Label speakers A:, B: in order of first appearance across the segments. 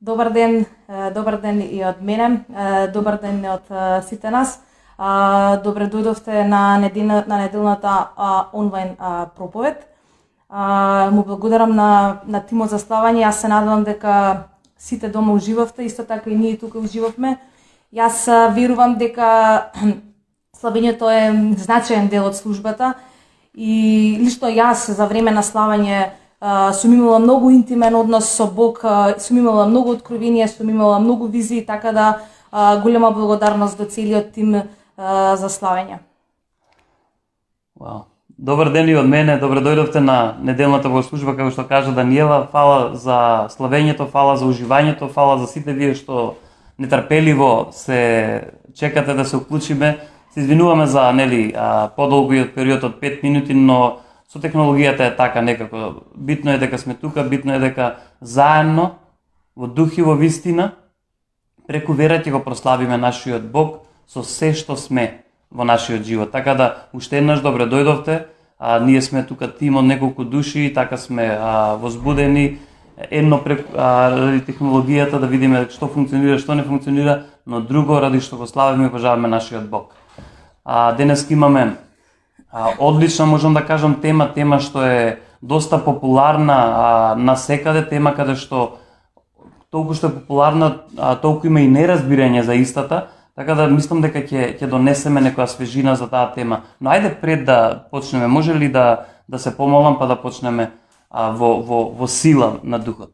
A: Добар ден и од мене, добар ден и од сите нас. Добре дојдовте на неделната онлайн проповед. Му благодарам на тимот за славање. Јас се надевам дека сите дома уживавте, исто така и ние тука уживавме. Јас верувам дека славењето е значаен дел од службата и лично јас за време на славање сум имала многу интимен однос со Бог, сум имала многу откровенија, сум имала многу визии, така да голема благодарност до целиот тим за славење.
B: Вау. Добар ден и од мене, добре дојдовте на неделната богослужба, како што кажа Даниела. Фала за славењето, фала за уживањето, фала за сите вие што нетрпеливо се чекате да се уклучиме. Се извинуваме за подолгиот период од 5 минути, но со технологијата е така некако. Битно е дека сме тука, битно е дека заедно, во дух и во вистина, преку вера ќе го прославиме нашиот Бог со се што сме во нашиот живот. Така да, уште еднаш добре дојдовте. Ние сме тука тим од неколку души, така сме возбудени. Едно ради технологијата да видиме што функционира, што не функционира, но друго ради што го славиме и уважаваме нашиот Бог. Денес имаме одлична, можам да кажам, тема што е доста популарна насекаде, тема каде што толку што е популарна, толку има и неразбирање за истата, така да мислам дека ќе донесеме некоја свежина за таа тема. Но ајде пред да почнеме, може ли да се помолам па да почнеме во сила на духот?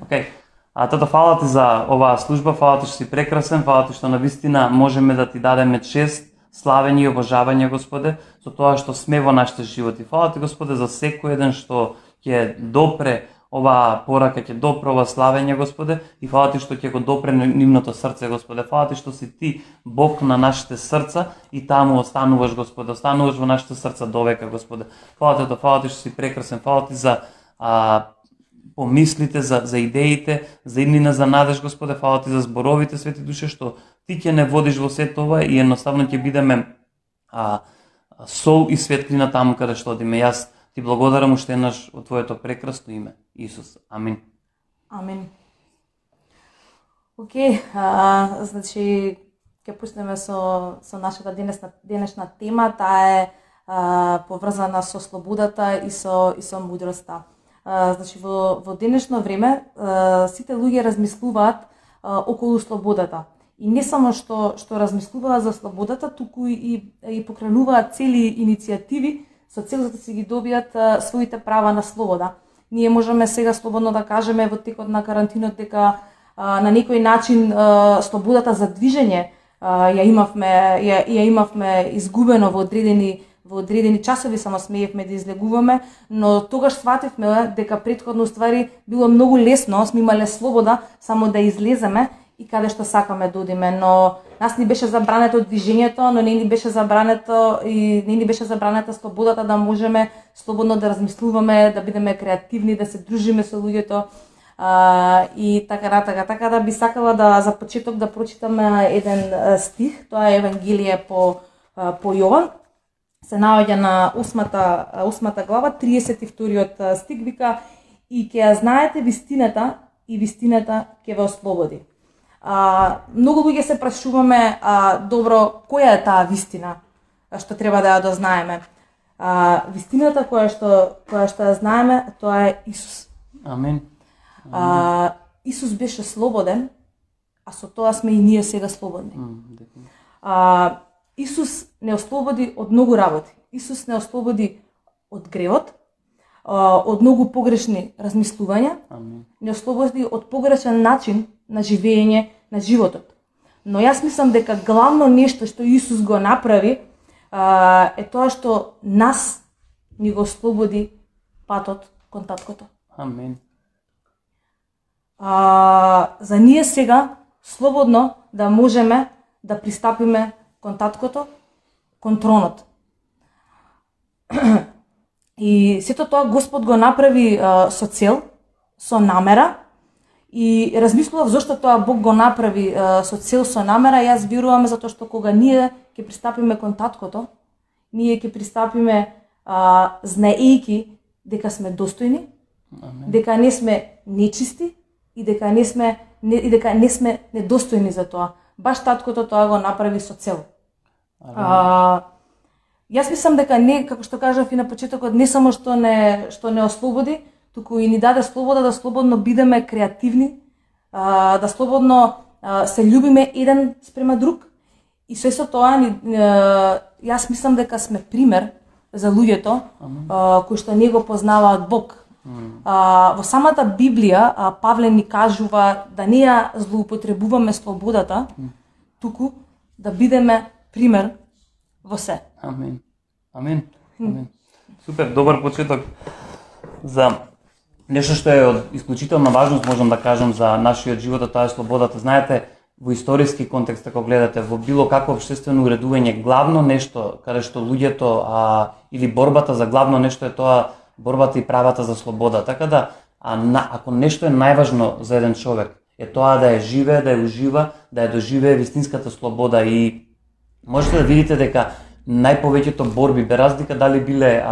B: Океј. Тато, фала ти за оваа служба, фала ти што си прекрасен, фала ти што навистина можеме да ти дадеме чест, славење и обожавање, Господе, со тоа што сме во нашите животи. Фала ти, Господе, за секој еден што ќе допре оваа порака, ќе допре ова славење, Господе, и фала ти што ќе го допре нивното срце, Господе. Фала ти што си ти Бог на нашите срца и таму остануваш, Господе, остануваш во нашите срца довека, Господе. Фала ти што си прекрасен, фала ти за помислите, за идеите, за иднина, за надеж, Господе. Фала ти за зборовите, Свети Душе, што ти ќе не водиш во сето ова и едноставно ќе бидеме сол и светлина таму каде што одиме. Јас ти благодарам уште еднаш од твоето прекрасно име, Исус. Амин.
A: Амин. Океј, значи ќе почнеме со нашата денешна тема. Таа е поврзана со слободата и со мудроста. Значи во денешно време сите луѓе размислуваат околу слободата. И не само што размислуваат за слободата, туку и покренуваат цели иницијативи со цел да си ги добијат своите права на слобода. Ние можеме сега слободно да кажеме во текот на карантинот дека на некој начин слободата за движење ја имавме изгубено во одредени часови, само смеевме да излегуваме, но тогаш свативме дека претходно ствари било многу лесно, сме имале слобода само да излеземе и каде што сакаме да одиме, но нас ни беше забрането движењето, но не ни беше забранета слободата да можеме слободно да размислуваме, да бидеме креативни, да се дружиме со луѓето и така натака. Така да би сакала да за почеток да прочитаме еден стих, тоа е Евангелие по Јован. Се наоѓа на 8 глава, 32 стих, вика: и ќе ја знаете вистината и вистината ќе ве ослободи. Многу луѓе се прашуваме, добро, која е таа вистина што треба да ја дознаеме? Вистината која што ја знаеме, тоа е Исус.
B: Амин.
A: Исус беше слободен, а со тоа сме и ние сега слободни. Исус не ослободи од многу работи. Исус не ослободи од гревот, од многу погрешни размислувања, не ослободи од погрешен начин на живење на животот. Но јас мислам дека главно нешто што Исус го направи е тоа што нас ни го ослободи патот кон таткото.
B: Амин.
A: За ние сега слободно да можеме да пристапиме кон таткото, кон тронот. И сето тоа Господ го направи со цел, со намера, и размислував зошто тоа Бог го направи со цел, со намера. Јас верувам затоа што кога ние ќе пристапиме кон таткото, ние ќе пристапиме знаејќи дека сме достојни, дека не сме нечисти и дека не сме и дека не сме недостојни за тоа. Баш таткото тоа го направи со цел. Јас мислам дека не, како што кажав и на почетокот, не само што не ослободи, туку и ни даде слобода да слободно бидеме креативни, да слободно се љубиме еден спрема друг. И со тоа јас мислам дека сме пример за луѓето кои што не го познаваат Бог. Во самата Библија Павле ни кажува да не ја злоупотребуваме слободата, туку да бидеме пример во се.
B: Амин. Амин. Амин. Супер, добар почеток за нешто што е од исклучителна важност, можам да кажам, за нашиот живот, тоа е слободата. Знаете, во историски контекст, ако гледате, во било какво општествено уредување, главно нешто каде што луѓето или борбата за главно нешто е тоа борбата и правата за слобода. Така да, ако нешто е најважно за еден човек, е тоа да ја живее, да ја ужива, да ја доживее вистинската слобода. И можете да видите дека најповеќето борби, без разлика дали биле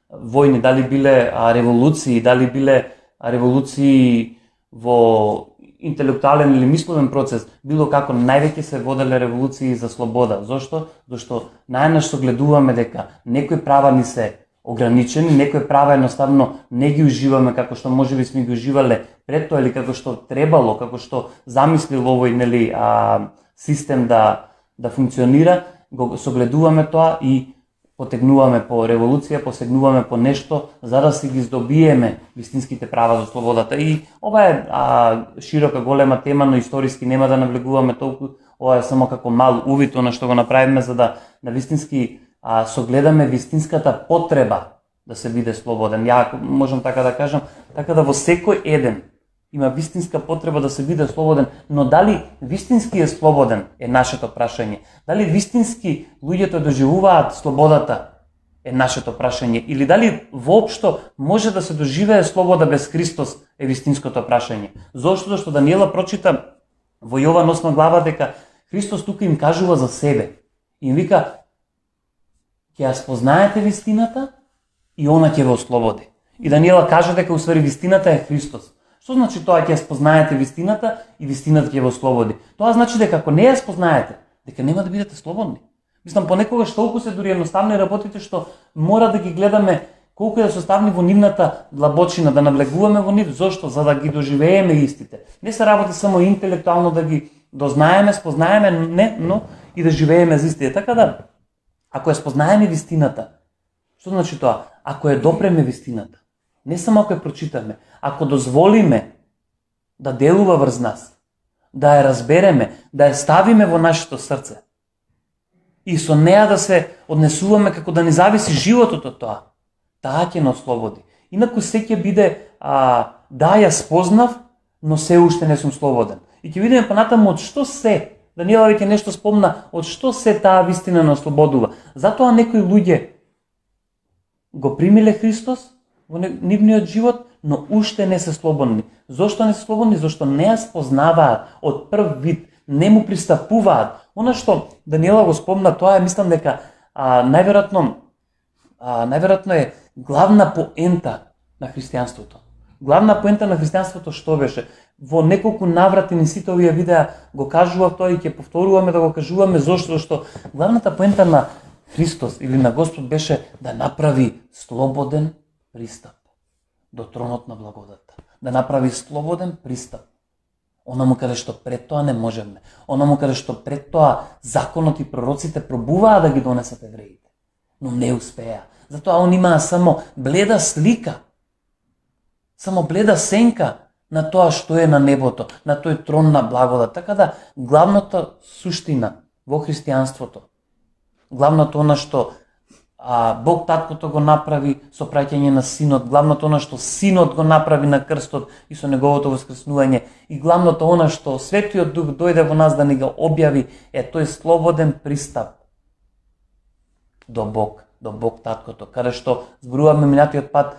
B: војни, дали биле револуции, дали биле револуции во интелектуален или мисловен процес, било како највеќе се воделе револуции за слобода. Зошто? Зашто најнаш согледуваме дека некои права ни се ограничени, некои права едноставно не ги уживаме како што можеби сме ги уживале пред тоа или како што требало, како што замислил овој систем да функционира, го согледуваме тоа и потегнуваме по револуција, посегнуваме по нешто за да си ги здобиеме вистинските права за слободата. И ова е широка, голема тема, но историски нема да навлегуваме толку. Ова е само како мал увид на што го направиме за да на вистински согледаме вистинската потреба да се биде слободен. Ја можам така да кажам, така да во секој еден има вистинска потреба да се биде слободен, но дали вистински е слободен е нашето прашање. Дали вистински луѓето доживуваат слободата е нашето прашање, или дали воопшто може да се доживее слобода без Христос е вистинското прашање. Зошто? Зашто Даниела прочита во Јован 8 глава дека Христос тука им кажува за себе. Им вика: ќе ја спознаете вистината и она ќе ве ослободи. И Даниела каже дека усвари вистината е Христос. Што значи тоа ќе ја спознаете вистината и вистината ќе ве ослободи? Тоа значи дека ако не ја спознаете, дека нема да бидете слободни. Мислам, понекогаш толку се дури едноставни работите што мора да ги гледаме колку да се ставни во нивната длабочина, да навлегуваме во нив. Зошто? За да ги доживееме истите. Не се работи само интелектуално да ги дознаеме, спознаеме, не, но и да живееме за истите. Така да, ако ја спознаеме вистината, што значи тоа? Ако ја допреме вистината, не само ако ја прочитаме, ако дозволиме да делува врз нас, да ја разбереме, да ја ставиме во нашето срце и со неа да се однесуваме како да ни зависи животот од тоа, таа ќе нас ослободи. Инаку се ќе биде, да, ја спознав, но се уште не сум слободен. И ќе видиме понатаму од што се, Даниела веќе нешто спомна, од што се таа вистина нас ослободува. Затоа некои луѓе го примиле Христос во нивниот живот, но уште не се слободни. Зошто не се слободни? Зошто не ја спознаваат од прв вид, не му пристапуваат. Она што Даниела го спомна, тоа е, мислам дека најверојатно е главна поента на христијанството. Главна поента на христијанството што беше? Во неколку наврати ни сите овие видеа го кажував тоа и ќе повторуваме да го кажуваме. Зошто? Зашто главната поента на Христос или на Господ беше да направи слободен пристап до тронот на благодата. Да направи слободен пристап. Онаму каде што пред тоа не можеме. Онаму каде што пред тоа законот и пророците пробуваа да ги донесат евреите, но не успеа. Затоа он имаа само бледа слика, само бледа сенка на тоа што е на небото, на тој трон на благодат. Така да, главната суштина во христијанството, главното она што Бог таткото го направи со праќање на Синот, главното она што Синот го направи на крстот и со неговото воскреснување, и главното она што Светиот Дух дојде во нас да ни го објави, е тој слободен пристап до Бог таткото, каде што зборуваме минатиот пат,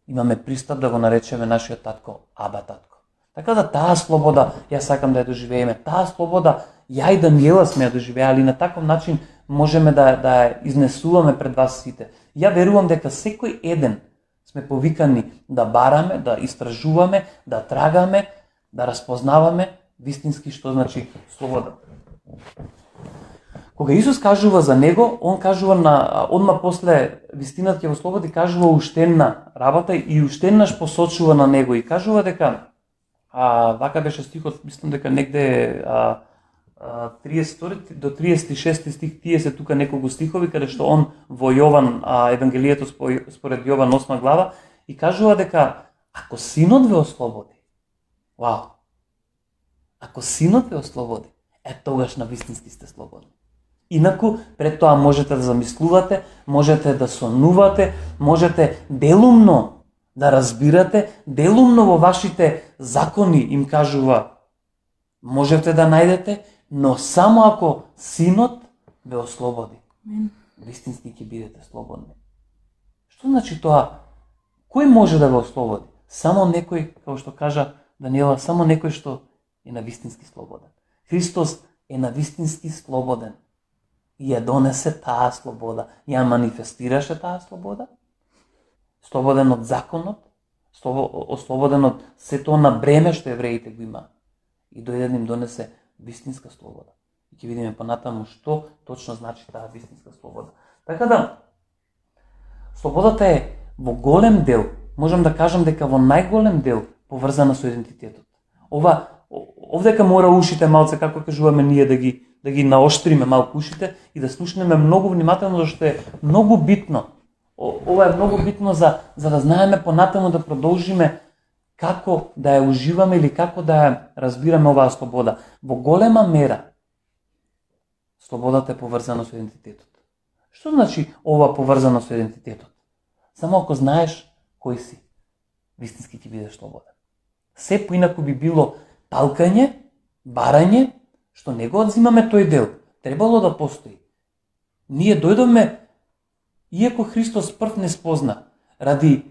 B: имаме пристап да го наречеме нашиот татко Аба татко. Така да таа слобода јас сакам да ја доживееме. Таа слобода ја и Даниела сме ја доживеали, на таков начин можеме да ја изнесуваме пред вас сите. Ја верувам дека секој еден сме повикани да бараме, да истражуваме, да трагаме, да распознаваме вистински што значи слобода. Кога Исус кажува за него, он кажува одма после вистината ќе го слободи, кажува уштенна работа и уштеннаш посочува на него и кажува дека вака беше стихот, мислам дека негде 30 до 36 стих, тие се тука неколку стихови каде што он во Јован, Евангелието според Јован 8 глава, и кажува дека ако Синот ве ослободи, ако Синот ве ослободи, тогаш навистински сте слободни. Инаку, пред тоа можете да замислувате, можете да сонувате, можете делумно да разбирате, делумно во вашите закони им кажува, можете да најдете, но само ако Синот ве ослободи, вистински ќе бидете слободни. Што значи тоа? Кој може да ве ослободи? Само некој, како што кажа Даниела, само некој што е навистински слободен. Христос е навистински слободен и ја донесе таа слобода, ја манифестираше таа слобода, слободен од законот, ослободен од сето на бреме што евреите го има, и дојде да им донесе вистинска слобода. И ќе видиме понатаму што точно значи таа вистинска слобода. Така да, слободата е во голем дел, можам да кажам дека во најголем дел поврзана со идентитетот. Овдека мора ушите малце, како кажуваме ние, да ги наоштриме малку ушите и да слушнеме многу внимателно, зашто е многу битно. Ова е многу битно за да знаеме понатаму да продолжиме како да ја уживаме или како да ја разбираме оваа слобода. Во голема мера слободата е поврзана со идентитетот. Што значи ова поврзано со идентитетот? Само ако знаеш кој си, вистински ќе бидеш слободен. Се поинаку би било талкање, барање, што не го одзимаме тој дел. Требало да постои. Ние дојдовме, иако Христос прв не спозна, ради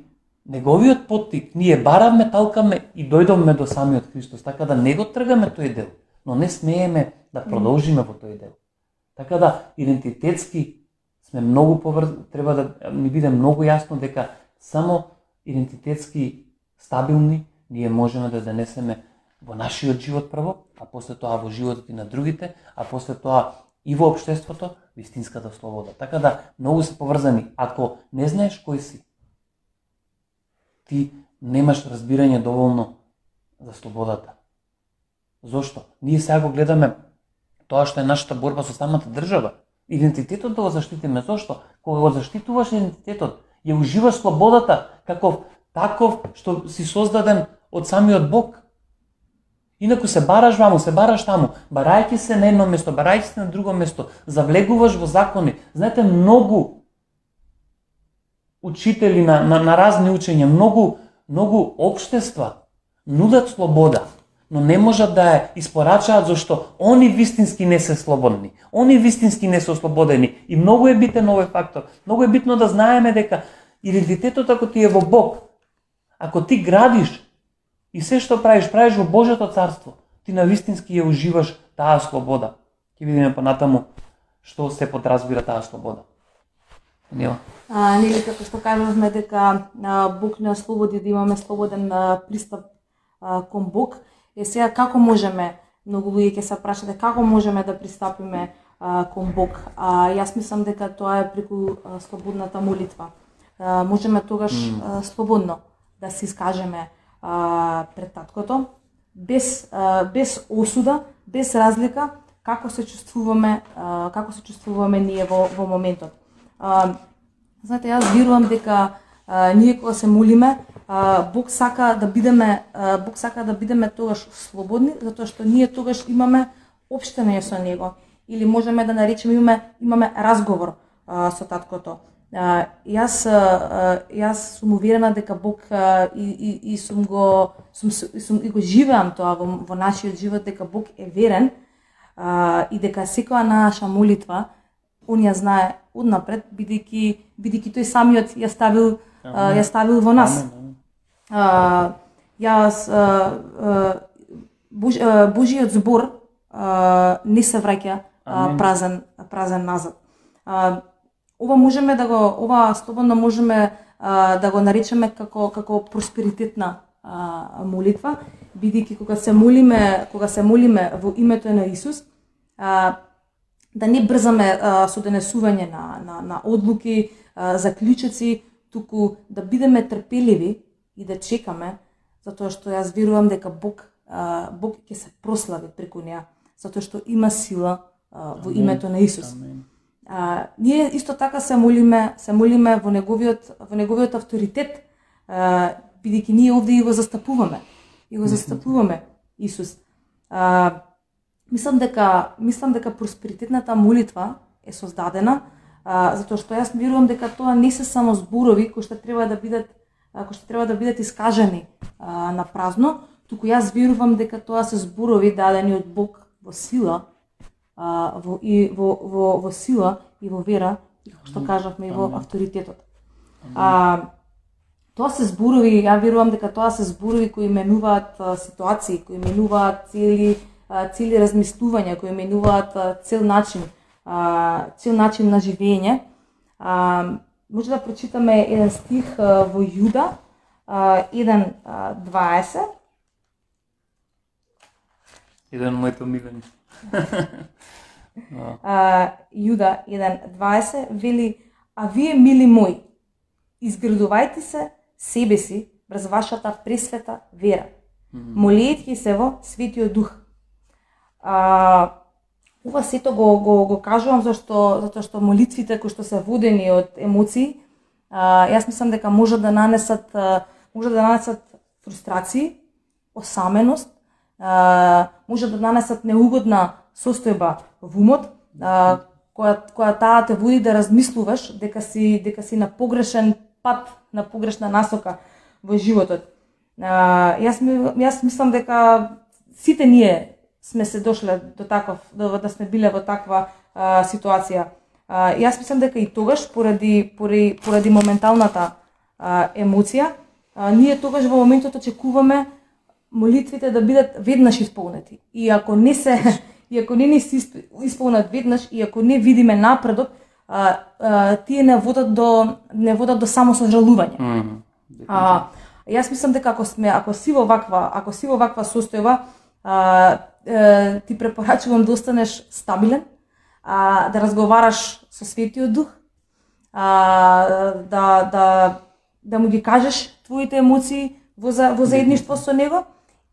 B: неговиот поттик, ние баравме, талкаме и дојдовме до самиот Христос. Така да не го тргаме тој дел, но не смееме да продолжиме во тој дел. Така да, идентитетски сме многу треба да ни биде многу јасно дека само идентитетски стабилни ние можеме да донесеме во нашиот живот прво, а после тоа во животот и на другите, а после тоа и во општеството, вистинската слобода. Така да, многу се поврзани. Ако не знаеш кој си, ти немаш разбирање доволно за слободата. Зошто? Ние сега го гледаме тоа што е нашата борба со самата држава. Идентитетот да го заштитиме. Зошто? Кога го заштитуваш идентитетот, ја уживаш слободата таков што си создаден од самиот Бог. Инаку се бараш ваму, се бараш таму, барајќи се на едно место, барајќи се на друго место, завлегуваш во закони. Знаете, многу учители на разни учења, многу општества нудат слобода, но не можат да ја испорачаат зашто они вистински не се слободни, они вистински не се ослободени. И многу е битен овој фактор. Многу е битно да знаеме дека идентитетот ако ти е во Бог, ако ти градиш и се што правиш во Божјото царство, ти навистински ја уживаш таа слобода. Ќе видиме понатаму што се подразбира таа слобода. Нела.
A: Нели како што кажавме дека Бог не ослободи да имаме слободен пристап кон Бог. Сега како можеме, многу луѓе ќе се прашате како можеме да пристапиме кон Бог. Јас мислам дека тоа е преку слободната молитва. Можеме тогаш слободно да се искажеме пред таткото, без осуда, без разлика како се чувствуваме ние во моментот. Знаете, јас верувам дека ние кога се молиме, Бог сака да бидеме тогаш слободни, затоа што ние тогаш имаме општење со него, или можеме да наречеме имаме разговор со таткото. Јас сум уверена дека Бог и сум го живеам тоа во нашиот живот, дека Бог е верен и дека секоја наша молитва он ја знае однапред, бидејќи тој самиот ја ставил во нас. Божиот збор не се враќа празен назад. Ова слободно можеме да го наречеме како просперитетна молитва, бидејќи кога се молиме во името на Исус, да не брзаме со донесување на одлуки, заклучоци, туку да бидеме трпеливи и да чекаме, затоа што јас верувам дека Бог ќе се прослави преку неа, затоа што има сила во името на Исус. Ние исто така се молиме во неговиот авторитет, бидејќи ние овде го застапуваме. Исус. Мислам дека просперитетната молитва е создадена, затоа што јас верувам дека тоа не се само зборови кои што треба да бидат искажани на празно, туку јас верувам дека тоа се зборови дадени од Бог во сила, во сила и во вера, и како што кажавме и во авторитетот. Тоа се зборови, ја верувам дека тоа се зборови кои менуваат ситуации, кои менуваат цели размислувања, кои менуваат цел начин на живење. Може да прочитаме еден стих во Јуда 1:20.
B: Еден мојот омилен.
A: Јуда 1:20 вели: а вие, мили мои, изградувајте се себе си врз вашата пресвета вера, молејќи се во Светиот Дух. Ова сето го кажувам затоа што молитвите кои што се водени од емоции, јас мислам дека може да нанесат фрустрации, осаменост, може да нанесат неугодна состојба во умот, која таа те води да размислуваш дека си на погрешен пат, на погрешна насока во животот. Јас мислам дека сите ние сме се дошле до да сме биле во таква ситуација. Јас мислам дека и тогаш поради моменталната емоција, ние тогаш во моментот очекуваме молитвите да бидат веднаш исполнети. И ако не се исполнат веднаш, и ако не видиме напредок, тие не водат до само сожалување. Јас мислам дека ако си во ваква состојба, ти препорачувам да останеш стабилен, да разговараш со Светиот Дух, да му ги кажеш твоите емоции во заедништво со него,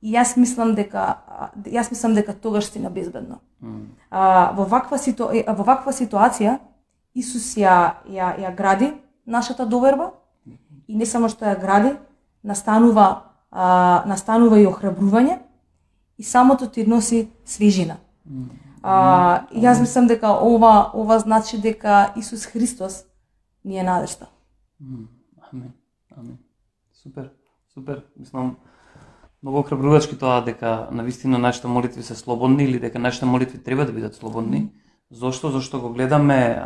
A: и јас мислам дека тогаш си на безбедно. Во ваква ситуација Исус ја гради нашата доверба, и не само што ја гради, настанува и охрабрување, и самото ти носи свежина. Јас мислам дека ова значи дека Исус Христос ни е надежта.
B: Амин. Супер. Мислам, многу охрабрувачки тоа дека навистина нашите молитви се слободни, или дека нашите молитви треба да бидат слободни. Зошто? Зашто го гледаме,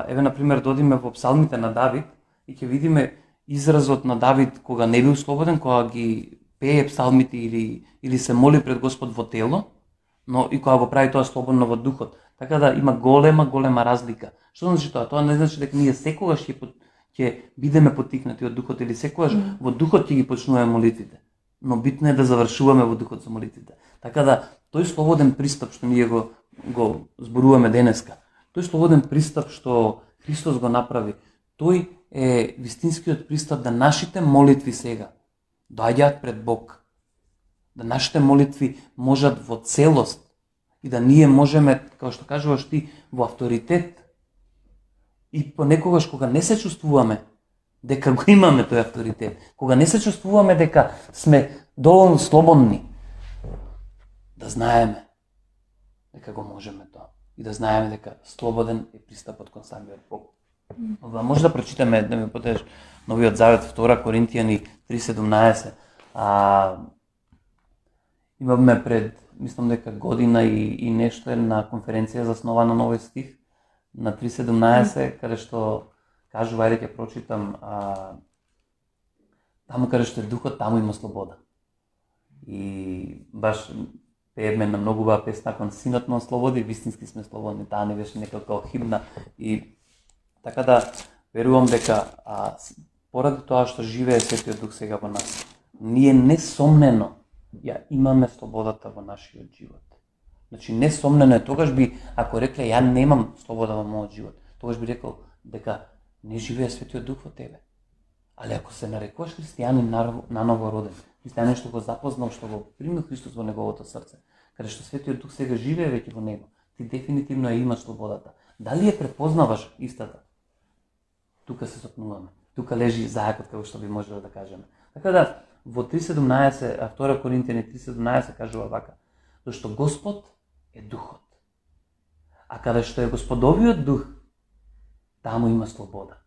B: еве на пример додиме во псалмите на Давид и ќе видиме изразот на Давид кога не бил слободен, кога ги пее псалмите или се моли пред Господ во тело, но и кога го прави тоа слободно во духот. Така да има голема разлика. Што значи тоа? Тоа не значи дека ние секогаш ќе бидеме поттикнати од духот, или секогаш во духот ќе ги почнуваме молитвите. Но битно е да завршуваме во духот со молитвите. Така да тој слободен пристап што ние го зборуваме денеска, тој слободен пристап што Христос го направи, тој е вистинскиот пристап да нашите молитви сега доаѓаат пред Бог. Да нашите молитви можат во целост и да ние можеме, како што кажуваш ти, во авторитет, и понекогаш кога не се чувствуваме дека го имаме тој авторитет, кога не се чувствуваме дека сме доволно слободни, да знаеме дека го можеме тоа и да знаеме дека слободен е пристапот кон самиот Бог. Може да прочитаме, да ми потеш Новиот Завет, 2 Коринтијани 3:17. Имаме пред, мислам дека година и нешто една конференција заснована на овој стих на 3:17, каде што кажува, ајде ќе прочитам, таму каде што е духот, таму има слобода. И баш пееме на многу убава песна кон Синот на слобода, и вистински сме слободни. Таа не беше некако химна, и така да верувам дека поради тоа што живее Светиот Дух сега во нас, ние несомнено ја имаме слободата во нашиот живот. Значи несомнено е, тогаш би, ако рекле ја немам слобода во мојот живот, тогаш би рекол дека не живее Светиот Дух во тебе. Али ако се нарекуваш христијанин наново роден, христијанин што го запознал, што го примил Христос во неговото срце, каде што Светиот Дух сега живее веќе во него, ти дефинитивно ја имаш слободата. Дали ја препознаваш истата? Тука се сопнуваме. Тука лежи зајакот, како што би можело да кажеме. Така да, во 3.17, 2 Коринтијани 3.17 кажува вака, зашто Господ е Духот. А каде што е Господовиот Дух, таму има слобода.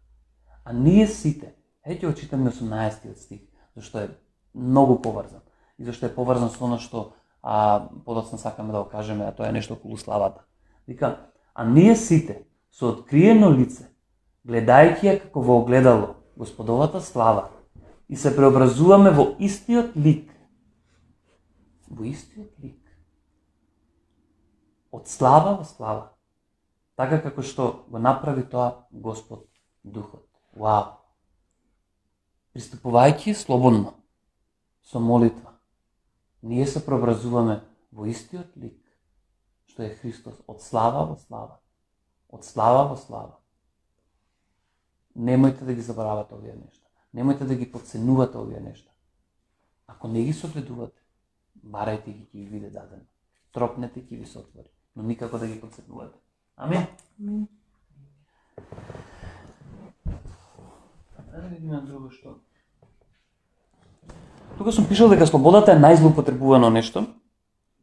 B: А ние сите, ќе очитаме 18 стих, зашто е многу поврзан. И зашто е поврзан со оно што подоцна сакаме да го кажеме, а тоа е нешто околу славата. Вика, а ние сите со откриено лице, гледајќи ја како во огледало Господовата слава, и се преобразуваме во истиот лик. Во истиот лик. Од слава во слава. Така како што го направи тоа Господ Духот. Вау! Приступувајќи слободно, со молитва, ние се преобразуваме во истиот лик, што е Христос, од слава во слава. Од слава во слава. Немојте да ги заборавате овие нешта. Немојте да ги подценувате овие нешта. Ако не ги согледувате, барајте ги, ќе ги биде дадено. Тропнете, ќе ви се отвори. Но никако да ги подценувате. Амин?
A: Амин.
B: Да видиме друго што. Тука сум пишал дека слободата е најзлоупотребувано нешто.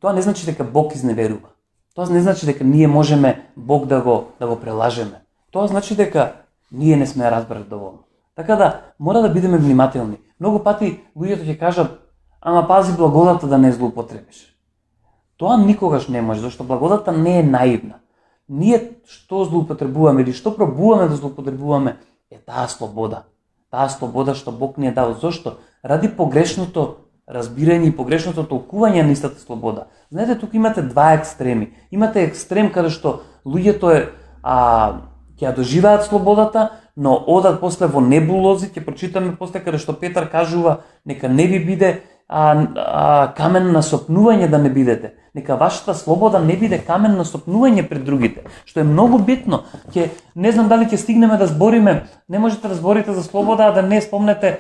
B: Тоа не значи дека Бог изневерува. Тоа не значи дека ние можеме Бог да го прелажеме. Тоа значи дека ние не сме разбрали доволно. Така да, мора да бидеме внимателни. Многу пати луѓето ќе кажат, ама пази благодата да не злоупотребиш. Тоа никогаш не може, зашто благодата не е наивна. Ние што злоупотребуваме или што пробуваме да злоупотребуваме е таа слобода. Таа слобода што Бог ни е дал. Зошто? Ради погрешното разбирање и погрешното толкување на истата слобода. Знаете, тука имате два екстреми. Имате екстрем каде што луѓето ќе ја доживеат слободата, но одат после во небулози, ќе прочитаме после каде што Петар кажува нека не ви биде камен на сопнување да не бидете. Нека вашата слобода не биде камен на сопнување пред другите, што е многу битно. Не знам дали ќе стигнеме да збориме, не можете да зборите за слобода, а да не спомнете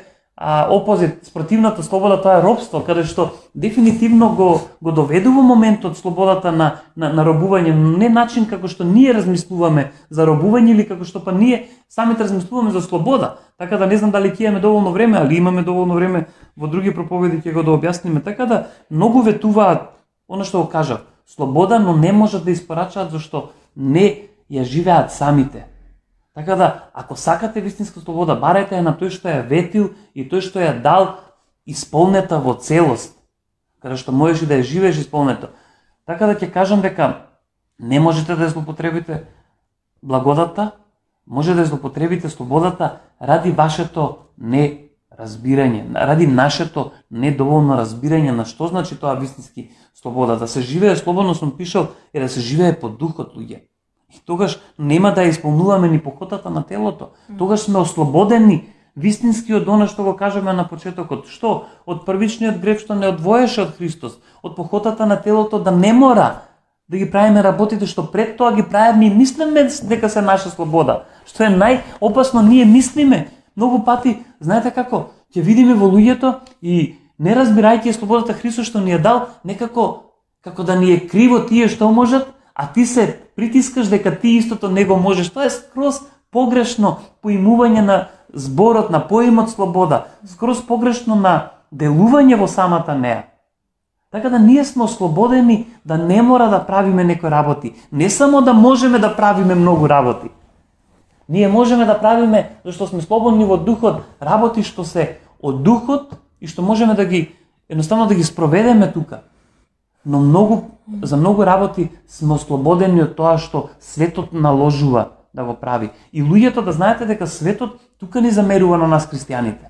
B: опозит, спротивната слобода, тоа е робство, каде што дефинитивно го доведува моментот слободата на робување, но не начин како што ние размислуваме за робување или како што па ние самите размислуваме за слобода. Така да не знам дали ќе имаме доволно време, али имаме доволно време во други проповеди ќе го да објасниме. Така да многу ветуваат она што го кажав, слобода, но не можат да испорачаат зашто не ја живеат самите. Така да, ако сакате вистинска слобода, барајте ја на тој што ја ветил и тој што ја дал исполнета во целост, каде што можеш и да ја живееш исполнето. Така да ќе кажам дека не можете да ја злоупотребите благодата, може да ја злоупотребите слободата ради вашето неразбирање, ради нашето недоволно разбирање на што значи тоа вистински слобода. Да се живее слободно, сум пишал, е да се живее по духот, луѓе. И тогаш нема да ја исполнуваме ни похотата на телото. Тогаш сме ослободени вистински од она што го кажеме на почетокот. Што? Од првичниот грев што не одвоеше од Христос, од похотата на телото да не мора да ги правиме работите што пред тоа ги правиме и мислиме дека се наша слобода. Што е најопасно, ние мислиме. Многу пати, знаете како, ќе видиме во луѓето и не разбирајќи слободата Христос што ни е дал, некако како да ни е криво тие што можат, а ти се притискаш дека ти истото не го можеш. Тоа е скроз погрешно поимување на зборот, на поимот слобода, скроз погрешно на делување во самата неа. Така да ние сме ослободени да не мора да правиме некои работи. Не само да можеме да правиме многу работи. Ние можеме да правиме, зашто сме слободни во духот, работи што се од духот и што можеме да ги едноставно да ги спроведеме тука. Но за многу работи сме ослободени од тоа што светот наложува да го прави. И луѓето да знаете дека светот тука ни замерува на нас христијаните.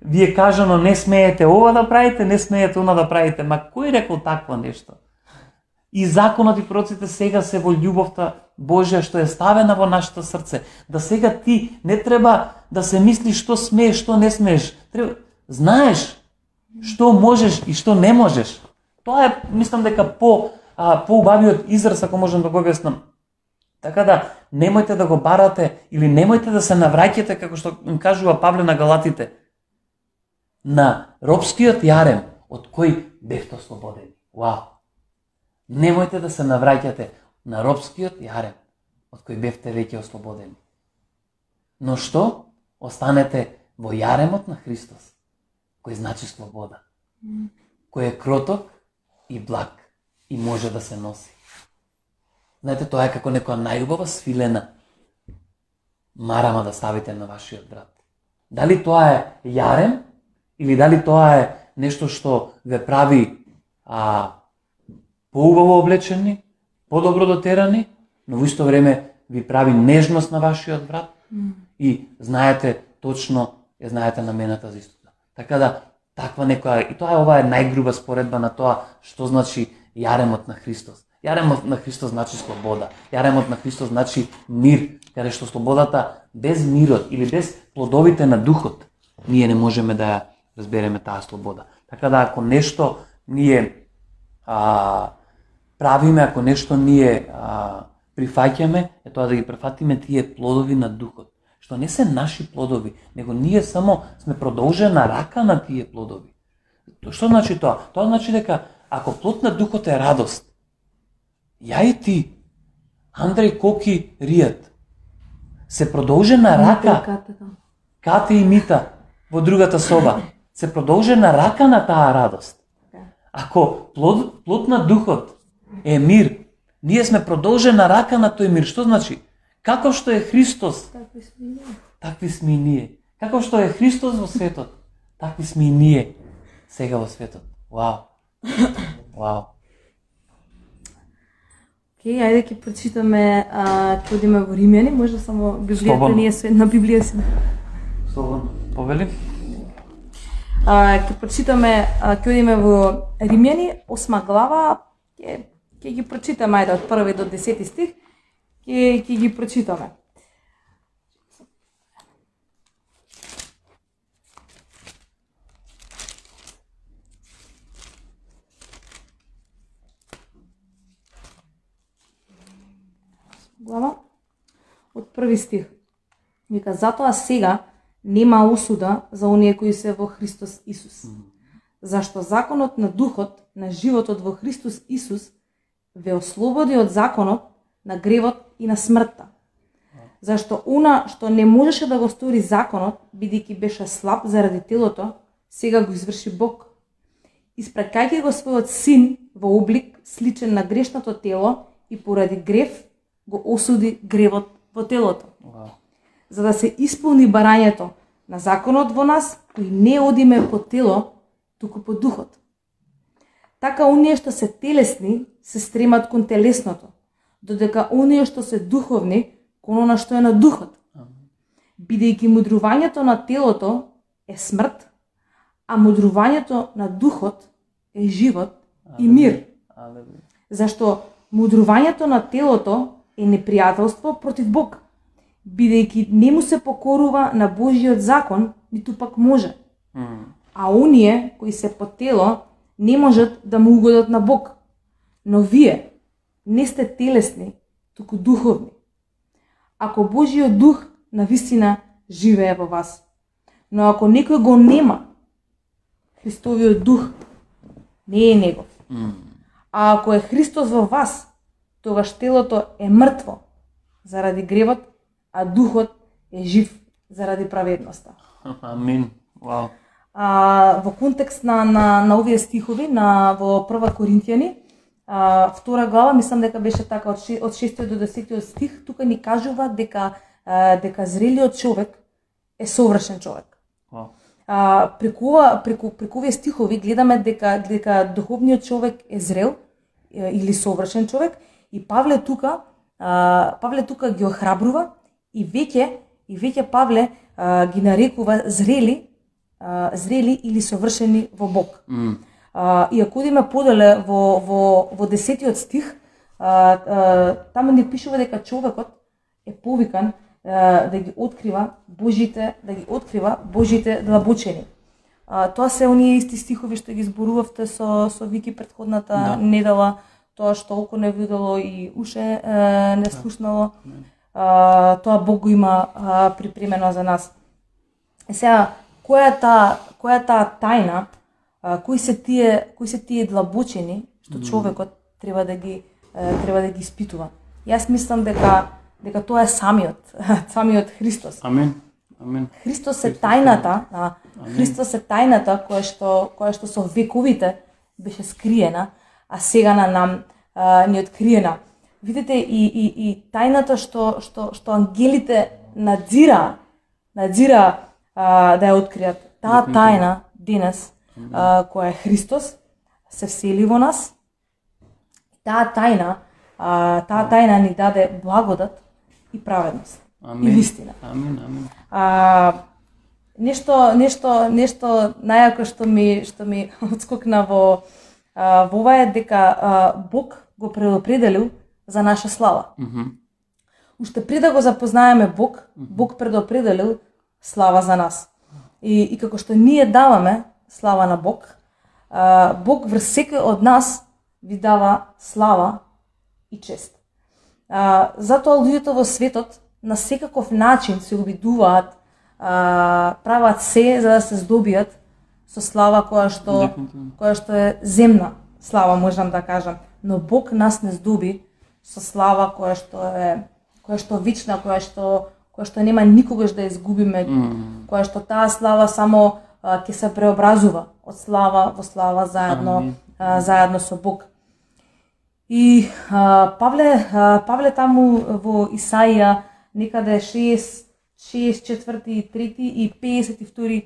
B: Вие кажано не смеете ова да правите, не смеете она да правите. Ма кој рекол такво нешто? И законот и пророците сега се во љубовта Божја што е ставена во нашето срце. Да сега ти не треба да се мислиш што смееш, што не смееш. знаеш што можеш и што не можеш. Тоа е, мислам дека поубавиот израз, ако можам да го објаснам. Така да, немојте да го барате или немојте да се навраќате, како што им кажува Павле на Галатите, на робскиот јарем од кој бевте ослободени. Вау! Немојте да се навраќате на робскиот јарем од кој бевте веќе ослободени. Но што? Останете во јаремот на Христос, кој значи слобода, кој е кроток и благ и може да се носи. Знаете, тоа е како некоја најубава свилена марама да ставите на вашиот брат. Дали тоа е јарем или дали тоа е нешто што ве прави поубаво облечени, подобро дотерани, но во исто време ви прави нежност на вашиот брат и знаете точно, ја знаете намената за истото. Така да, таква некоја, и ова е најгруба споредба на тоа што значи јаремот на Христос. Јаремот на Христос значи слобода. Јаремот на Христос значи мир, каде што слободата без мирот или без плодовите на духот, ние не можеме да ја разбереме таа слобода. Така да, ако нешто ние правиме, ако нешто ние прифаќаме, е тоа да ги прифатиме тие плодови на духот, што не се наши плодови, него ние само сме продолжена рака на тие плодови. Што значи тоа? Тоа значи дека ако плод на духот е радост, ја и ти, Андреј Коки Ријат, се продолжена рака, Кате и Мита во другата соба, се продолжена рака на таа радост. Ако плод на духот е мир, ние сме продолжена рака на тој мир. Што значи? Како што е Христос, такви сме и ние. Како што е Христос во светот, такви сме и ние сега во светот. Вау. Вау.
A: Океј, ајде ќе прочитаме, ќе одиме во Римјани, може само Библијата не е со една Библија си.
B: Слободно. Повели?
A: Ќе прочитаме, ќе одиме во Римјани, 8 глава, ќе ги прочитаме ајде од 1 до 10 стих, ќе ги прочитаме. Глава од 1 стих. Вика, затоа сега нема осуда за оние кои се во Христос Исус. Зашто законот на духот на животот во Христос Исус ве ослободи од законот на гревот и на смртта. Зашто она што не можеше да го стори законот, бидејќи беше слаб заради телото, сега го изврши Бог. Испракајќи го својот син во облик сличен на грешното тело и поради грев го осуди гревот во телото. За да се исполни барањето на законот во нас, кои не одиме по тело, туку по духот. Така оние што се телесни се стремат кон телесното, додека оние што се духовни кон она што е на духот. Бидејќи мудрувањето на телото е смрт, а мудрувањето на духот е живот и мир. Зашто мудрувањето на телото е непријателство против Бог, бидејќи не му се покорува на Божиот закон, ниту пак може. А оние кои се по тело не можат да му угодат на Бог. Но вие не сте телесни, туку духовни. Ако Божиот дух навистина живее во вас. Но ако некој го нема, Христовиот дух не е негов. А ако е Христос во вас, тогаш телото е мртво заради гревот, а духот е жив заради праведноста.
B: Амин. Вау.
A: Во контекст на овие стихови во 1 Коринтијани, 2 глава, мислам дека беше така од 6 до 10 стих, тука ни кажува дека зрелиот човек е совршен човек. Преку овие стихови гледаме дека духовниот човек е зрел или совршен човек, и Павле тука ги охрабрува и веќе Павле ги нарекува зрели или совршени во Бог. И ако одиме поделе во 10 стих, таму ни пишува дека човекот е повикан да ги открива Божите длабочини. Тоа се оние исти стихови што ги зборувавте со Вики претходната недела, тоа што око не видело и уше не слушнало. Тоа Бог го има припремено за нас. Сега, која е таа тајна, кои се тие длабочини што човекот треба да ги испитува. Јас мислам дека тоа е самиот Христос.
B: Амин.
A: Христос е тајната, Христос е тајната која што со вековите беше скриена, а сега на нам ни откриена. Видите и тајната што ангелите надзира да ја откријат. Таа тајна денес која е Христос се всели во нас. Таа тајна ни даде благодат и праведност. И вистина.
B: Амин.
A: Нешто најако што ми отскокна во ова е дека Бог го предопределил за наша слава. Уште пред да го запознаеме Бог предопределил слава за нас. И како што ние даваме слава на Бог, Бог врз секој од нас ви дава слава и чест. Затоа луѓето во светот на секаков начин се обидуваат, прават се за да се здобијат со слава која што е земна слава, можам да кажам. Но Бог нас не здоби со слава која што вечна, која што нема никогаш да изгубиме, која што таа слава само ќе се преобразува од слава во слава заедно со Бог. И Павле таму во Исаија некаде 64 и 52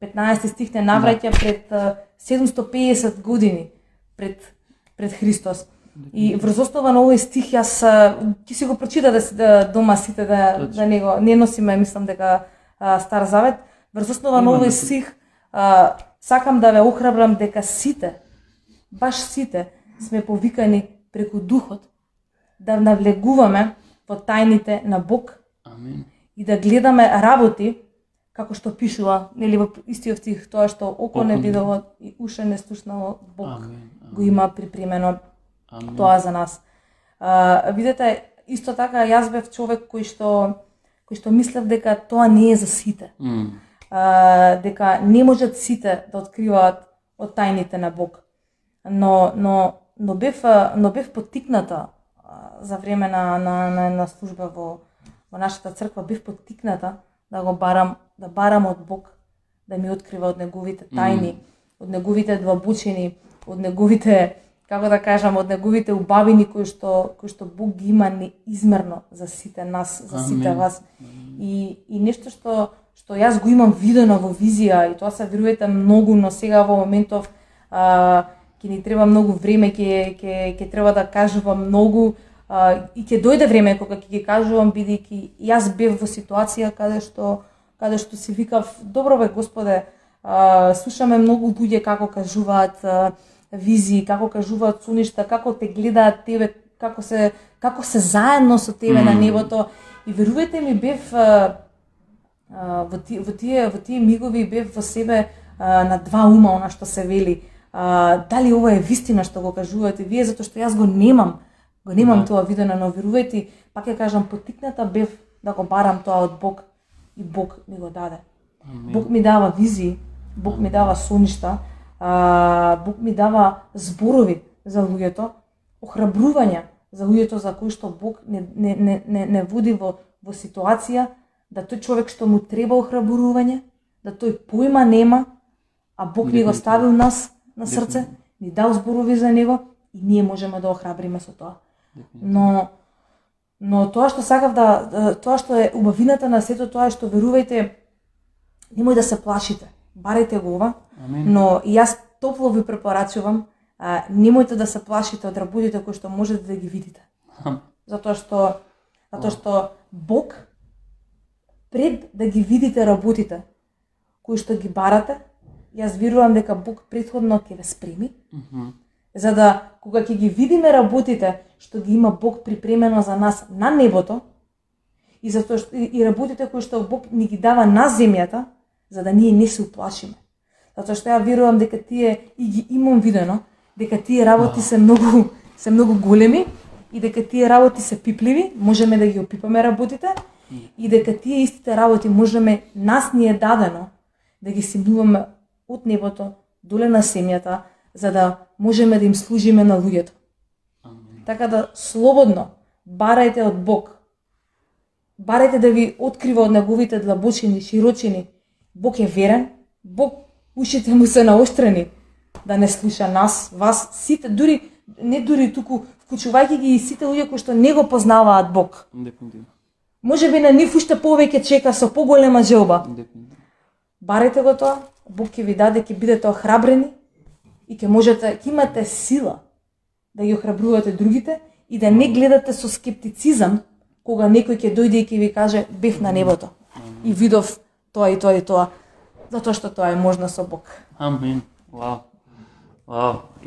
A: 15 стих не навраќа пред 750 години пред Христос. И врз основа на овој стих јас ќе си го прочитате дома сите да него не носиме, мислам дека Стар Завет. Врз основа на овој стих сакам да ве охрабрам дека сите, баш сите сме повикани преку Духот да навлегуваме во тајните на Бог.
B: Амин.
A: И да гледаме работи како што пишува, нели во истиот стих, тоа што око не видело и уше не слушнало, Бог го има припремено тоа за нас. Видете, исто така јас бев човек кој што мислев дека тоа не е за сите. Дека не можат сите да откриваат од тајните на Бог. Но бев поттикната за време на служба во нашата црква, бев поттикната да барам од Бог да ми открива од неговите тајни, од неговите длабочини, од неговите, како да кажам, од неговите убавини кои што Бог ги има неизмерно за сите нас, за сите вас. И нешто што јас го имам видено во визија, и тоа се верувате многу, но сега во моментов ќе ни треба многу време, ќе треба да кажувам многу, и ќе дојде време кога ќе ги кажувам, бидејќи јас бев во ситуација каде што си викав, добро бе Господе, слушаме многу луѓе како кажуваат визии, како кажуваат соништа, како те гледаат тебе, како се заедно со тебе на небото. И верувајте ми, бев во тие мигови бев во себе на два ума, она што се вели. Дали ова е вистина што го кажувате вие, затоа што јас го немам тоа видено, но верувајте, пак ја кажам, поттикната бев да го барам тоа од Бог и Бог ми го даде. Бог ми дава визии, Бог ми дава соништа, Бог ми дава зборови за луѓето, охрабрувања за луѓето за кои што Бог не води во ситуација да тој човек што му треба охрабрување, да тој појма нема, а Бог ни го ставил нас на срце, ни дал зборови за него и ние можеме да охрабриме со тоа. Но тоа што сакав тоа што е убавината на сето тоа е што верувајте, немој да се плашите. Барајте го ова, но и јас топло ви препорачувам, немојте да се плашите од работите кои што можете да ги видите. Затоа што Бог пред да ги видите работите кои што ги барате, јас верувам дека Бог претходно ќе ве спреми, за да кога ќе ги видиме работите што ги има Бог припремено за нас на небото, и затоа што и работите кои што Бог ни ги дава на земјата, за да ние не се уплашиме. Затоа што ја верувам дека тие и ги имам видено, дека тие работи се многу големи и дека тие работи се пипливи, можеме да ги опипаме работите и дека тие истите работи можеме, нас ни е дадено да ги симнуваме од небото доле на земјата, за да можеме да им служиме на луѓето. Така да слободно барајте од Бог. Барајте да ви открива од неговите длабочини, широчини. Бог е верен, Бог ушите му се наоштрени да не слуша нас, вас, сите, не дури туку, вклучувајќи ги и сите луѓе кои што не го познаваат Бог.
B: Дефинитивно.
A: Може би на нив уште повеќе чека со поголема желба.
B: Дефинитивно.
A: Барете го тоа, Бог ќе ви даде, ќе бидете охрабрени и ќе имате сила да ги охрабрувате другите и да не гледате со скептицизам кога некој ќе дојде и ќе ви каже бев на небото и видов тоа и тоа и тоа, затоа што тоа е можно со Бог.
B: Амин. Вау.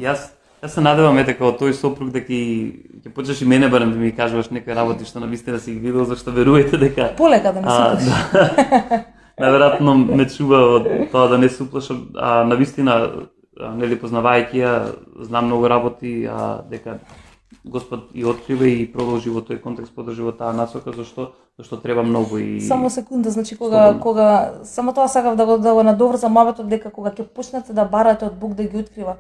B: Јас се надевам дека од тој сопруг дека ќе почнеш и мене барем да ми кажуваш некои работи што навистина си ги видел, зашто верувајте дека
A: полека да не се
B: најверојатно ме чува од тоа да не се уплашам, навистина нели познавајќи ја, знам многу работи, дека Господ и открива и продолжи во тој контекст, подржи во таа насока, зашто треба многу и
A: само секунда, значи кога само тоа сакав да го надоврзам мавето дека кога ќе почнете да барате од Бог да ги открива,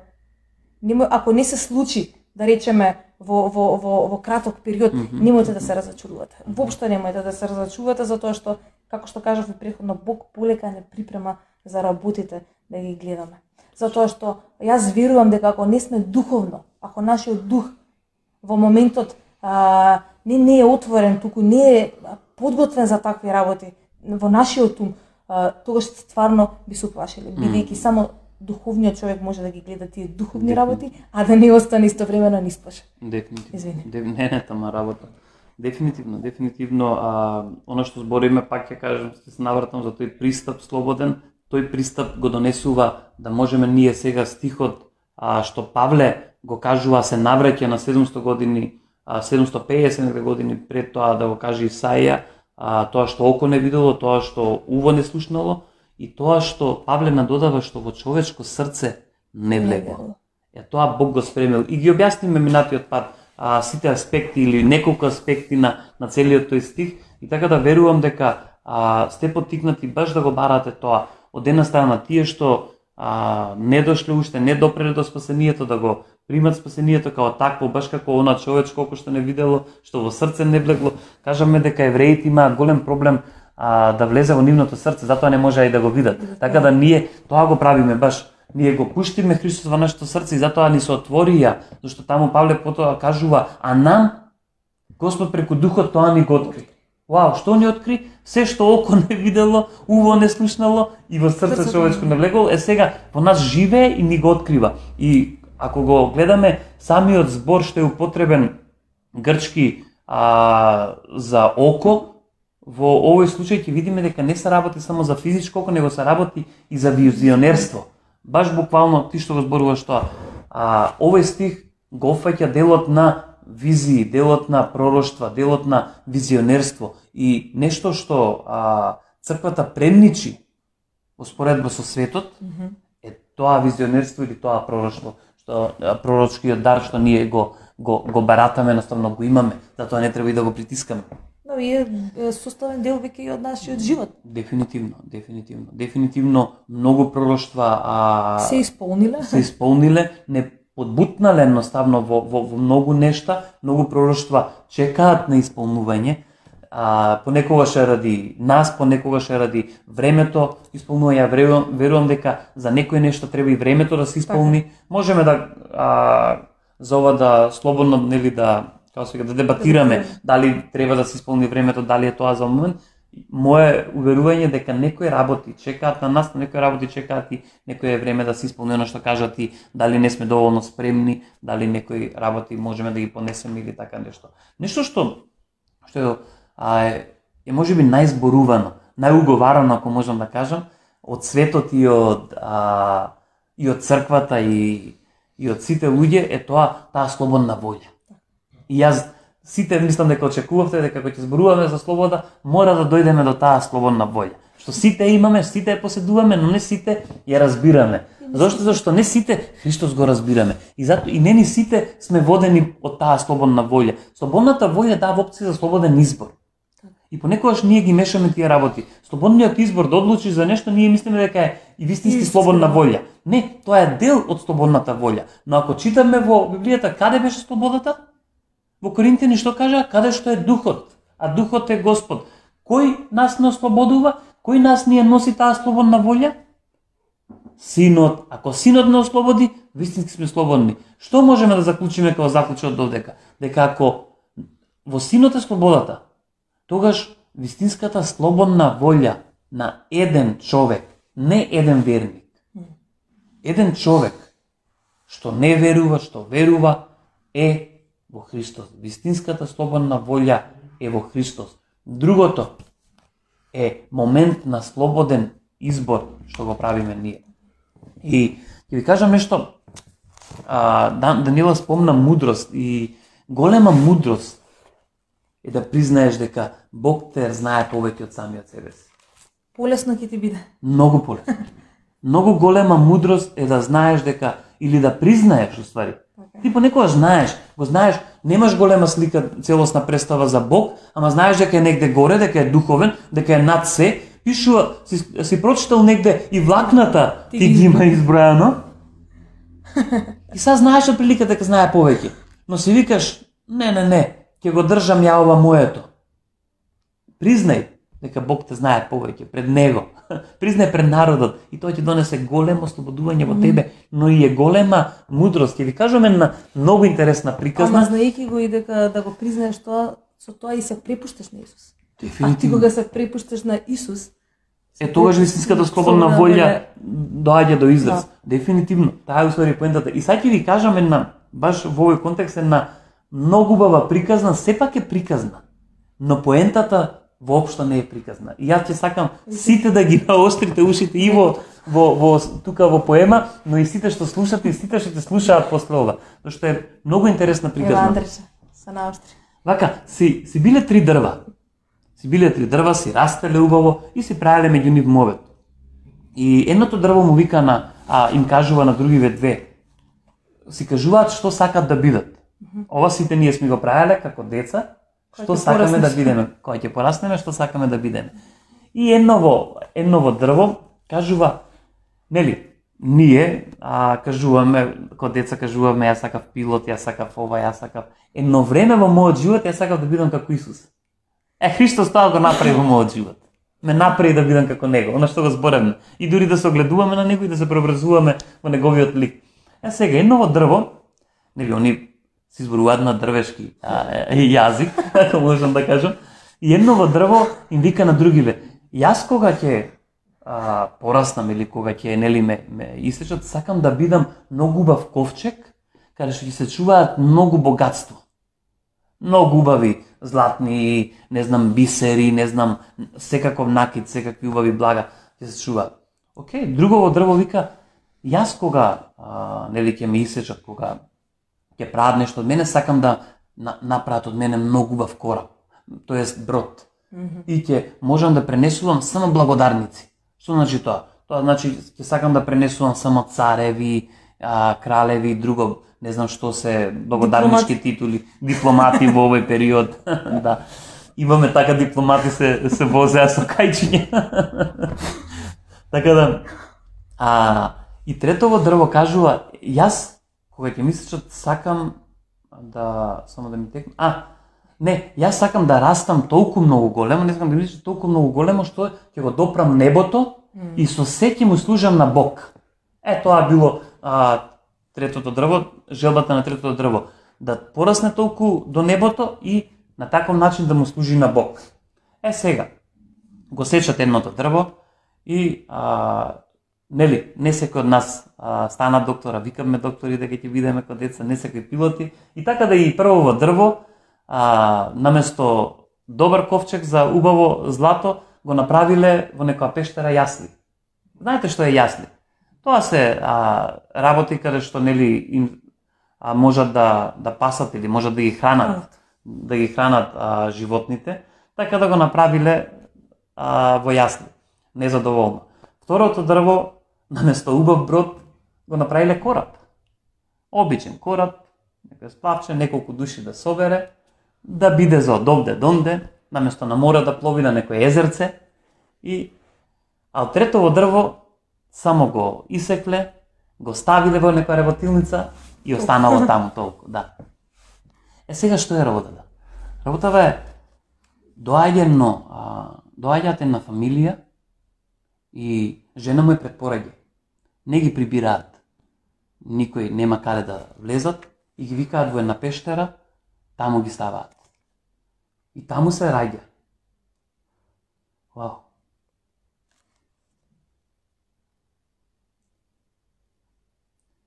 A: ако не се случи, да речеме во краток период, немојте да се разочарувате. Воопшто немојте да се разочарувате затоа што, како што кажав и претходно, Бог полека не припрема за работите да ги гледаме. Затоа што јас верувам дека ако не сме духовно, ако нашиот дух во моментот не е отворен, туку не е подготвен за такви работи во нашиот ум, тогаш стварно би се уплашиле, бидејќи само духовниот човек може да ги гледа тие духовни работи, а да не остане истовремено ниспош.
B: Дефинитивно. Не тама работа. Дефинитивно, она што збориме, пак ќе кажам, се навратам за тој пристап слободен, тој пристап го донесува да можеме ние сега стихот што Павле го кажува се навраќа на 700 години, 750 години пред тоа да го каже Исаија, тоа што око не видело, тоа што уво не слушнало и тоа што Павле надодава што во човечко срце не влегло. Тоа Бог го спремил и ги објасниме минатиот пат сите аспекти или неколку аспекти на целиот тој стих и така да верувам дека сте поттикнати баш да го барате тоа од една страна тие што не дошле уште, не допреле до спасението, да го примат спасението како такво, баш како она човечко око што не видело, што во срце не влегло. Кажаме дека евреите имаат голем проблем да влезе во нивното срце, затоа не може и да го видат. Така да ние тоа го правиме баш. Ние го пуштиме Христос во нашето срце и затоа ни се отворија, зашто таму Павле потоа кажува, а нам Господ преку Духот тоа ни го откри. Вау, што ни откри? Се што око не видело, уво не слушнало и во срце човечко не влегло, сега во нас живее и ни го открива. И ако го гледаме, самиот збор што е употребен грчки за око, во овој случај ќе видиме дека не се работи само за физичко око, него се работи и за визионерство. Баш буквално ти што го зборуваш тоа. Овој стих го опфаќа делот на визии, делот на пророштва, делот на визионерство и нешто што црквата премничи во споредба со светот е тоа визионерство или тоа пророштво, што пророчкиот дар што ние го баратаме, едноставно го имаме, затоа не треба и да го притискаме.
A: Но и е составен дел веќе и од нашиот живот.
B: Дефинитивно многу пророштва
A: се
B: исполниле, не подбутнале едноставно во многу нешта, многу пророштва чекаат на исполнување, понекогаш ради нас, понекогаш ради времето исполнување. Верувам дека за некој нешто треба и времето да се исполни. Можеме да за ова да слободно нели да дебатираме дали треба да се исполни времето, дали е тоа за момент. Мое уверување дека некои работи чекаат на нас, некои работи чекаат и некој е време да се исполни оно што кажат и дали не сме доволно спремни, дали некои работи можеме да ги понесеме или така нешто. Нешто што е можеби најзборувано, најуговарано, ако можам да кажам, од светот и од црквата и од сите луѓе е таа слободна волја. И јас сите мислам дека очекувавте дека кога ќе зборуваме за слобода, мора да дојдеме до таа слободна волја. што сите имаме, сите ја поседуваме, но не сите ја разбираме. Зашто не сите Христос го разбираме. И затоа и не ни сите сме водени од таа слободна волја. Слободната волја дава опција за слободен избор. И понекогаш ние ги мешаме тие работи. Слободниот избор да одлучиш за нешто, ние мислиме дека е и вистински слободна волја. Не, тоа е дел од слободната волја. Но ако читаме во Библијата каде беше слободата? Во Коринтини што кажа? Каде што е духот, а духот е Господ. Кој нас не ослободува? Кој нас ни носи таа слободна волја? Синот. Ако Синот не ослободи, вистински сме слободни. Што можеме да заклучиме како заклучок довдека? Дека ако во Синот е слободата, тогаш вистинската слободна волја на еден човек, не еден верник, еден човек што не верува, што верува, е во Христос. Вистинската слободна волја е во Христос. Другото е момент на слободен избор што го правиме ние. И ќе ви кажам нешто, Даниела спомна мудрост и голема мудрост е да признаеш дека Бог те знае повеќе од самиот себе си.
A: Полесно ќе ти биде.
B: Многу полесно. Многу голема мудрост е да знаеш дека, или да признаеш уствари. Ти понекогаш го знаеш, немаш голема слика, целосна представа за Бог, ама знаеш дека е негде горе, дека е духовен, дека е над се. Пишува, си прочитал негде и влакната ти ги има избројано. И сега знаеш отприлика дека знае повеќе. Но си викаш, не, ќе го држам ја ова моето. Признај дека Бог те знае повеќе пред Него. Признај пред народот и тој ќе донесе големо ослободување во тебе, но и е голема мудрост. Ќе ви кажам една многу интересна приказна.
A: Ама знаејќи го и дека да го признаеш тоа, со тоа и се препушташ на Исус.
B: Дефинитивно.
A: А ти кога се препушташ на Исус,
B: тогаш вистинската слободна волја доаѓа до израз. Дефинитивно. Таа е уствари поентата. И сега ќе ви кажам една, баш во овој контекст, една многу убава приказна, сепак е приказна. Но поентата воопшто не е приказна. И јас ќе сакам сите да ги наострите ушите и во тука во поема, но и сите што слушате и сите што ќе слушаат после ова, зашто е многу интересна приказна.
A: Ева Андреше, се наостри.
B: Вака, си биле три дрва. Си растеле убаво и си правеле меѓу нив мовет. И едното дрво му вика им кажува на другиве две. Си кажуваат што сакат да бидат. Ова сите ние сме го правеле како деца, што сакаме да бидеме, кога ќе пораснеме, што сакаме да бидеме. И едново дрво кажува, нели, ние кажуваме, кога деца кажуваме, јас сакав пилот, јас сакав ова, јас сакав. Едно време во мојот живот јас сакав да бидам како Исус. Христос тоа го направи во мојот живот. Ме направи да бидам како Него, она што го зборевме. И дури да се огледуваме на Него и да се преобразуваме во Неговиот лик. Сега, едново дрво, нели, они се изборуваат на дрвешки јазик, ако можам да кажам, и едново дрво им вика на другиве, јас кога ќе пораснам или кога ќе, нели, ме исечат, сакам да бидам многу убав ковчег, каде што ќе се чуваат многу богатство. Многу убави златни, не знам, бисери, не знам, секаков накид, секакви убави блага ќе се чуваат. Океј, другово дрво вика, јас кога, нели, ќе ме исечат, кога ќе прават нешто од мене, сакам да направат од мене многу убав кораб, тоест брод. И ќе можам да пренесувам само благодарници. Што значи тоа? Тоа значи ќе сакам да пренесувам само цареви, кралеви и друго, не знам што се благодарнички титули, дипломати во овој период. Да. Имаме така дипломати се возеа со кајчиња. Така да, и третово дрво кажува, јас кога ќе мислечат сакам да само да ми текне. Не, јас сакам да растам толку многу големо, не сакам да мислам толку многу големо што ќе го допрам небото и со се ќе му служам на Бог. Тоа било третото дрво, желбата на третото дрво, да порасне толку до небото и на таков начин да му служи на Бог. Сега го сечат едното дрво и нели, не секој од нас стана доктора, викаме доктори дека ќе бидеме како деца, не секој пилоти, и така да и првово дрво наместо добар ковчег за убаво злато го направиле во некоја пештера јасли. Знаете што е јасли? Тоа се работи каде што, нели, им можат да пасат или можат да ги хранат животните, така да го направиле во јасли. незадоволно. Второто дрво, наместо убав брод, го направиле кораб. Обичен кораб, некој сплавче, неколку души да собере, да биде за одовде донде, наместо на море да плови на некој езерце, а од третово дрво само го исекле, го ставиле во некоја работилница и останало таму толку, да. Сега што е работата? Работата е доаѓате на фамилија и жена му е пред пораѓај. Не ги прибираат. Никој нема каде да влезат и ги викаат во една пештера, таму ги ставаат. И таму се раѓа. Вау.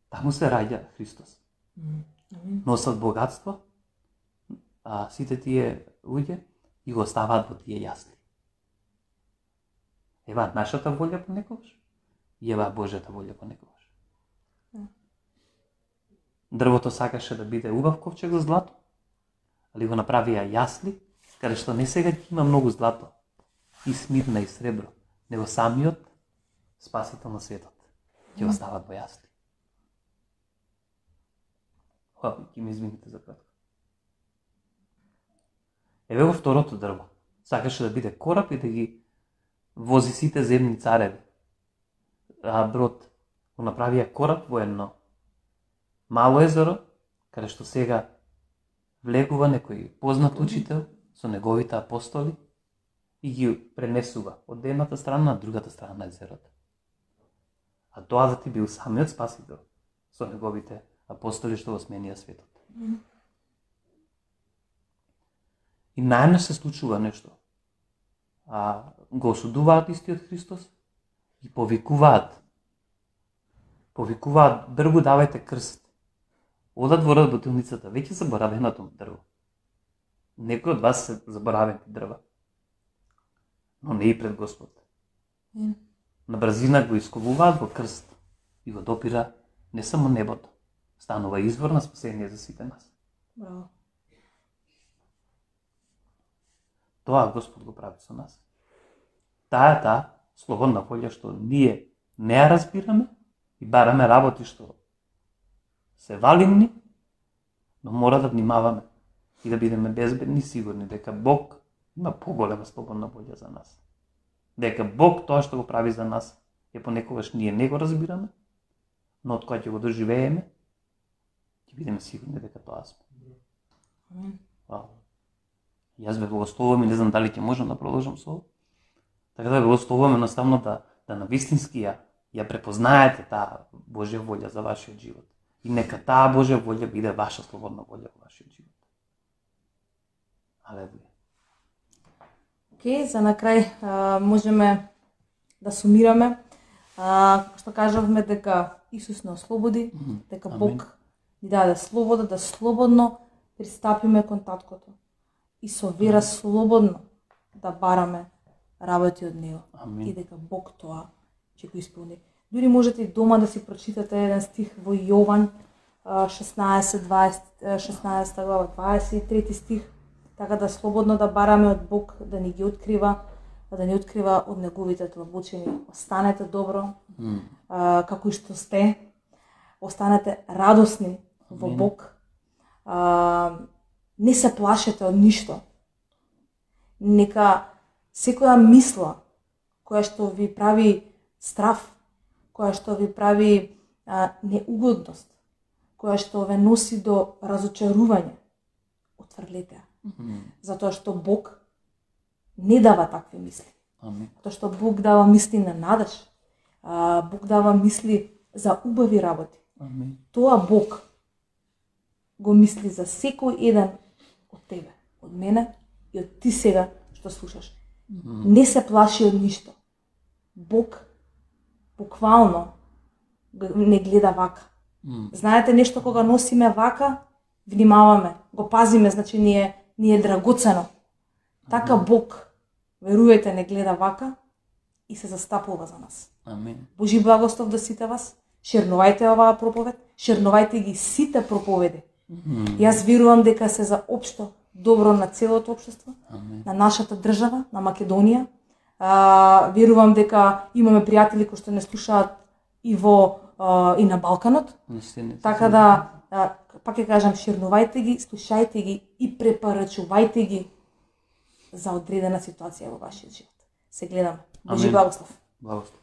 B: Таму се раѓа Христос. Носат богатство, а сите тие луѓе и го оставаат во тие јасли. Ева нашата волја понекогаш и ева Божјата волја понекогаш. Дрвото сакаше да биде убав ковчег за злато, али го направија јасли, каде што не сега има многу злато, и смирна и сребро, него самиот Спасител на светот ќе остават во јасли. Ќе ми извините за кратко. Еве го второто дрво. Сакаше да биде кораб и да ги вози сите земни цареви. А брод го направија кораб во едно мало езеро, каде што сега влегува некој познат учител со неговите апостоли и ги пренесува од едната страна на другата страна на езерото. А тоа да ти бил самиот Спасител со неговите апостоли што го сменија светот. И најнаш се случува нешто. Го осудуваат истиот Христос и повикуваат, дрву давајте крст. Одат во работилницата, веќе заборавеното дрво. Некој од вас се заборавени дрва, но не и пред Господ. На брзина го исковуваат во крст и го допира не само небото, станува извор на спасение за сите нас.
A: Браво.
B: Тоа Господ го прави со нас. Таа слободна волја што ние не ја разбираме и бараме работи што се валидни, но мора да внимаваме и да бидеме безбедни и сигурни дека Бог има поголема слободна волја за нас. Дека Бог тоа што го прави за нас е понекогаш ние не го разбираме, но од кога ќе го доживееме, ќе бидеме сигурни дека тоа сме. Вау. Јас ве благословувам и не знам дали ќе можам да продолжам со ова. Така да ве благословувам едноставно да навистински ја препознаете таа Божја волја за вашиот живот. И нека таа Божја волја биде ваша слободна волја во вашиот живот. Алелуја.
A: Океј, за на крај можеме да сумираме. Што кажавме дека Исус не ослободи, дека Бог ни даде слобода да слободно пристапиме кон таткото и со вера слободно да бараме работи од Него. И дека Бог тоа ќе го исполни. Дури можете и дома да си прочитате еден стих во Јован 16 глава 23 стих, така да слободно да бараме од Бог да ни ги открива, од неговите тлабочини. Останете добро, како и што сте, останете радосни во Бог. Не се плашете од ништо. Нека секоја мисла која што ви прави страф, која што ви прави неугодност, која што ве носи до разочарување, отфрлете ја. Затоа што Бог не дава такви мисли. Затоа што Бог дава мисли на надеж. Бог дава мисли за убави работи. Тоа Бог го мисли за секој еден од тебе, од мене и од ти сега што слушаш. Не се плаши од ништо. Бог буквално не гледа вака. Знаете нешто кога носиме вака, внимаваме, го пазиме, значи ни е драгоцено. Така Бог, верувајте, не гледа вака и се застапува за нас. Божи благослов да сите вас. Шернувајте оваа проповед, шернувајте ги сите проповеди. Јас верувам дека се за општо добро на целото општество, на нашата држава, на Македонија, Верувам дека имаме пријатели кои што не слушаат и и на Балканот. Така да, пак ќе кажам, ширнувајте ги, слушајте ги и препорачувајте ги за одредена ситуација во вашиот живот. Се гледам. Божи благослов.
B: Благослов.